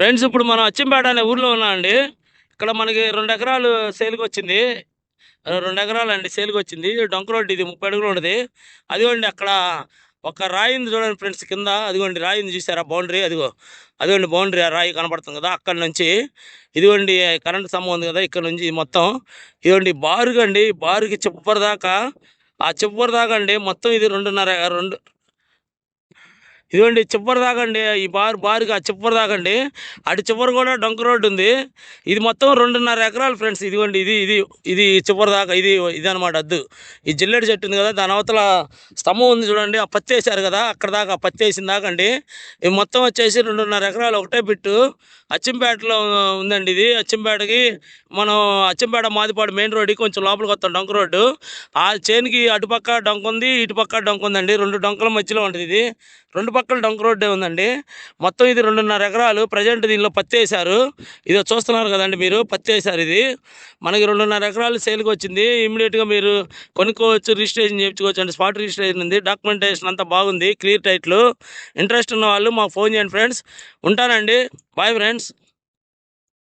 Friends ఇప్పుడు మనం అచ్చంపేట అనే ఊర్లో ఉన్నాం అండి. ఇక్కడ మనకి 2 ఎకరాలు సేల్కి వచ్చింది. 2 ఎకరాలు అండి సేల్కి వచ్చింది. డొంక రోడ్డు ఇది 30 అడుగులు ఉన్నది. అదిగోండి అక్కడ ఒక రాయి ఉంది చూడండి ఫ్రెండ్స్, కింద అదిగోండి రాయి ఉంది చూసారా, బౌండరీ అదిగో, అదిగోండి బౌండరీ, ఆ రాయి కనపడుతుంది కదా, అక్కడ నుంచి ఇదిగోండి కరెంట్ స్తంభం ఉంది కదా, ఇక్కడ నుంచి మొత్తం ఇదిగోండి బారుగా అండి, బారుకి చివరి దాకా, ఆ చివరి దాకా అండి మొత్తం ఇది 2.5 ఇదిగోండి చివరి దాకండి, ఈ బారుగా చివరి దాకండి, అటు చివరి కూడా డొంక రోడ్డు ఉంది. ఇది మొత్తం 2.5 ఎకరాలు ఫ్రెండ్స్. ఇదిగోండి ఇది ఇది ఇది చివరి దాకా ఇది అనమాట అద్దు. ఈ జిల్లెడు చెట్టు ఉంది కదా, దాని అవతల స్తంభం ఉంది చూడండి, ఆ పత్తి వేసారు కదా, అక్కడ దాకా పత్తి వేసిన దాకండి ఇది మొత్తం వచ్చేసి 2.5 ఎకరాలు ఒకటే బిట్టు. అచ్చంపేటలో ఉందండి ఇది. అచ్చంపేటకి మనం అచ్చంపేట మాదిపాడు మెయిన్ రోడ్డుకి కొంచెం లోపలికి వస్తాం, డొంక రోడ్డు. ఆ చేనికి అటుపక్క డొంక ఉంది, ఇటుపక్క డొంక ఉందండి. 2 డొంకల మధ్యలో ఉంటుంది ఇది. 2 పక్కల డొంక రోడ్డే ఉందండి. మొత్తం ఇది 2.5 ఎకరాలు. ప్రజెంట్ దీనిలో పత్తి వేశారు. ఇదో చూస్తున్నారు కదండి మీరు, పత్తి వేశారు. ఇది మనకి 2.5 ఎకరాలు సేల్కి వచ్చింది. ఇమీడియట్గా మీరు కొనుక్కోవచ్చు, రిజిస్ట్రేషన్ చేయించుకోవచ్చు అండి. స్పాట్ రిజిస్ట్రేషన్ ఉంది, డాక్యుమెంటేషన్ అంతా బాగుంది, క్లియర్ టైట్లు. ఇంట్రెస్ట్ ఉన్న వాళ్ళు మాకు ఫోన్ చేయండి ఫ్రెండ్స్. ఉంటానండి, బాయ్ ఫ్రెండ్స్.